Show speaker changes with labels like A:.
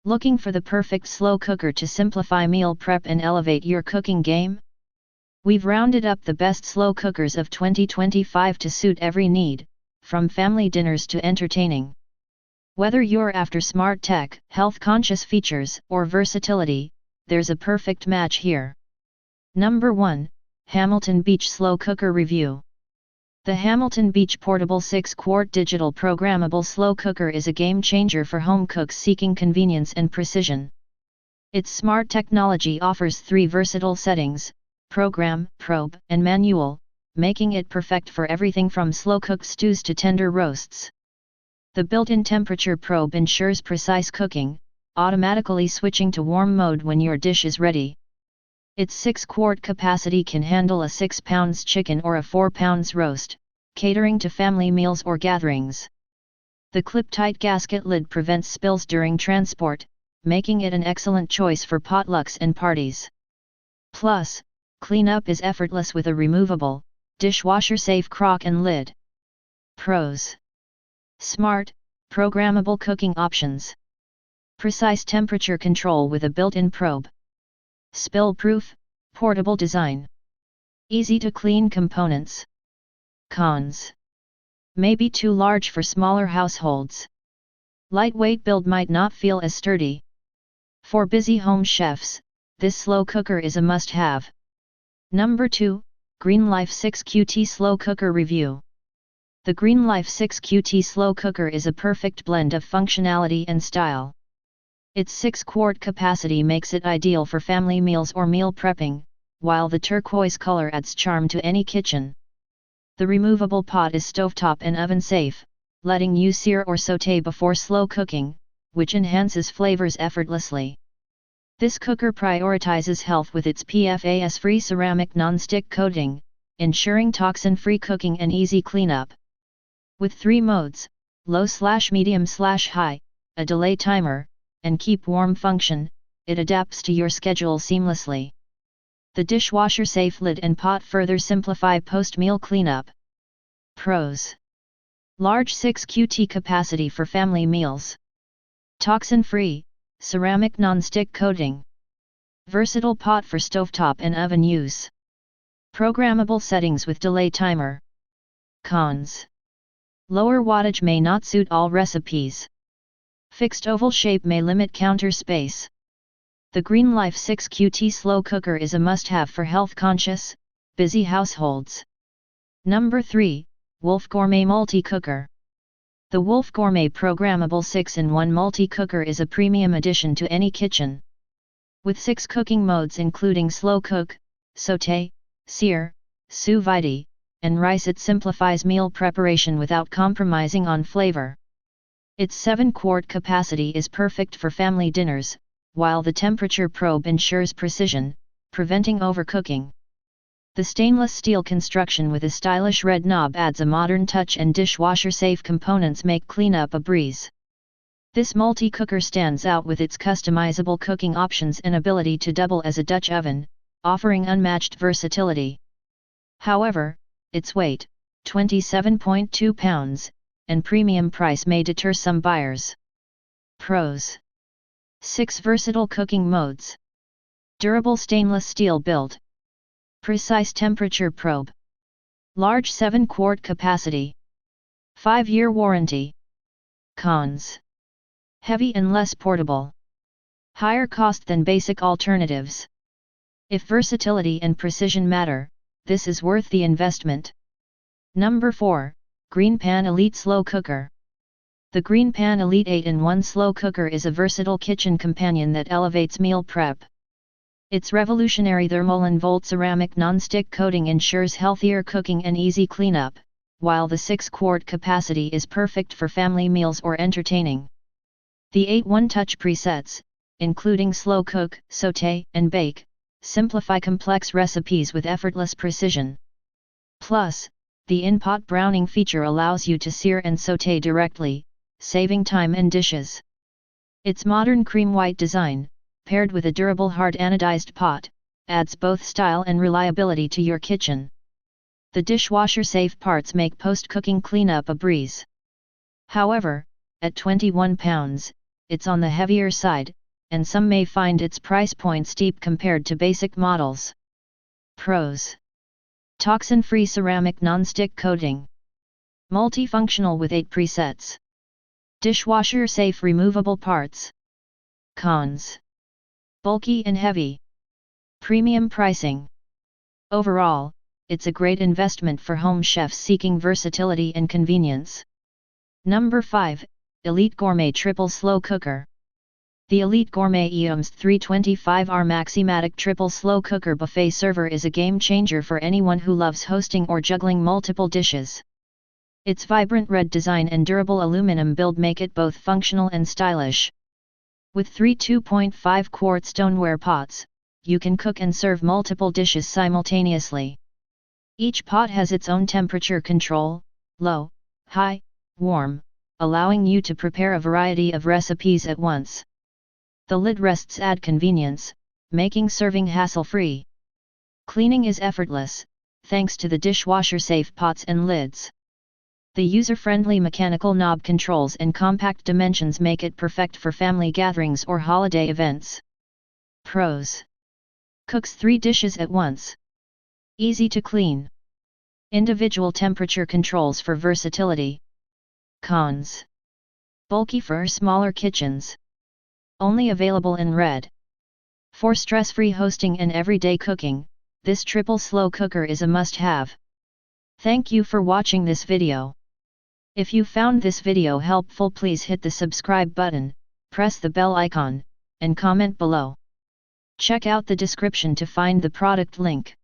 A: Looking for the perfect slow cooker to simplify meal prep and elevate your cooking game? We've rounded up the best slow cookers of 2025 to suit every need, from family dinners to entertaining. Whether you're after smart tech, health-conscious features, or versatility, there's a perfect match here. Number 1, Hamilton Beach Slow Cooker Review. The Hamilton Beach Portable 6-quart digital programmable slow cooker is a game-changer for home cooks seeking convenience and precision. Its smart technology offers 3 versatile settings: program, probe, and manual, making it perfect for everything from slow-cooked stews to tender roasts. The built-in temperature probe ensures precise cooking, automatically switching to warm mode when your dish is ready. Its 6-quart capacity can handle a 6 pounds chicken or a 4 pounds roast, catering to family meals or gatherings. The clip-tight gasket lid prevents spills during transport, making it an excellent choice for potlucks and parties. Plus, cleanup is effortless with a removable, dishwasher-safe crock and lid. Pros: smart, programmable cooking options. Precise temperature control with a built-in probe. Spill-proof, portable design. Easy to clean components. Cons: may be too large for smaller households. Lightweight build might not feel as sturdy. For busy home chefs, this slow cooker is a must-have. Number 2, Greenlife 6QT Slow Cooker Review. The Greenlife 6QT Slow Cooker is a perfect blend of functionality and style. Its 6-quart capacity makes it ideal for family meals or meal prepping, while the turquoise color adds charm to any kitchen. The removable pot is stovetop and oven safe, letting you sear or sauté before slow cooking, which enhances flavors effortlessly. This cooker prioritizes health with its PFAS-free ceramic non-stick coating, ensuring toxin-free cooking and easy cleanup. With 3 modes, low/medium/high, a delay timer, and keep warm function, it adapts to your schedule seamlessly. The dishwasher-safe lid and pot further simplify post-meal cleanup. Pros: large 6QT capacity for family meals. Toxin-free, ceramic non-stick coating. Versatile pot for stovetop and oven use. Programmable settings with delay timer. Cons: lower wattage may not suit all recipes. Fixed oval shape may limit counter space. The Greenlife 6QT Slow Cooker is a must-have for health-conscious, busy households. Number 3, Wolf Gourmet Multi-Cooker. The Wolf Gourmet Programmable 6-in-1 Multi-Cooker is a premium addition to any kitchen. With 6 cooking modes including slow cook, sauté, sear, sous vide, and rice, it simplifies meal preparation without compromising on flavor. Its 7-quart capacity is perfect for family dinners, while the temperature probe ensures precision, preventing overcooking. The stainless steel construction with a stylish red knob adds a modern touch, and dishwasher-safe components make cleanup a breeze. This multi-cooker stands out with its customizable cooking options and ability to double as a Dutch oven, offering unmatched versatility. However, its weight, 27.2 pounds, and premium price may deter some buyers. Pros: 6 versatile cooking modes. Durable stainless steel build. Precise temperature probe. Large 7-quart capacity. 5-year warranty. Cons: heavy and less portable. Higher cost than basic alternatives. If versatility and precision matter, this is worth the investment. Number 4, Green Pan Elite Slow Cooker. The Green Pan Elite 8-in-1 Slow Cooker is a versatile kitchen companion that elevates meal prep. Its revolutionary thermal-and-volt ceramic non-stick coating ensures healthier cooking and easy cleanup, while the 6-quart capacity is perfect for family meals or entertaining. The 8 one-touch presets, including slow cook, sauté, and bake, simplify complex recipes with effortless precision. Plus, the in-pot browning feature allows you to sear and sauté directly, saving time and dishes. Its modern cream white design, paired with a durable hard anodized pot, adds both style and reliability to your kitchen. The dishwasher-safe parts make post-cooking cleanup a breeze. However, at 21 pounds, it's on the heavier side, and some may find its price point steep compared to basic models. Pros: toxin-free ceramic non-stick coating. Multifunctional with 8 presets. Dishwasher-safe removable parts. Cons: bulky and heavy. Premium pricing. Overall, it's a great investment for home chefs seeking versatility and convenience. Number 5, Elite Gourmet Triple Slow Cooker. The Elite Gourmet EOMS 325R Maximatic Triple Slow Cooker Buffet Server is a game changer for anyone who loves hosting or juggling multiple dishes. Its vibrant red design and durable aluminum build make it both functional and stylish. With 3 2.5 quart stoneware pots, you can cook and serve multiple dishes simultaneously. Each pot has its own temperature control, low, high, warm, allowing you to prepare a variety of recipes at once. The lid rests add convenience, making serving hassle-free. Cleaning is effortless, thanks to the dishwasher-safe pots and lids. The user-friendly mechanical knob controls and compact dimensions make it perfect for family gatherings or holiday events. Pros: cooks 3 dishes at once. Easy to clean. Individual temperature controls for versatility. Cons: bulky for smaller kitchens. Only available in red. For stress-free hosting and everyday cooking, this triple slow cooker is a must-have. Thank you for watching this video. If you found this video helpful, please hit the subscribe button, press the bell icon, and comment below. Check out the description to find the product link.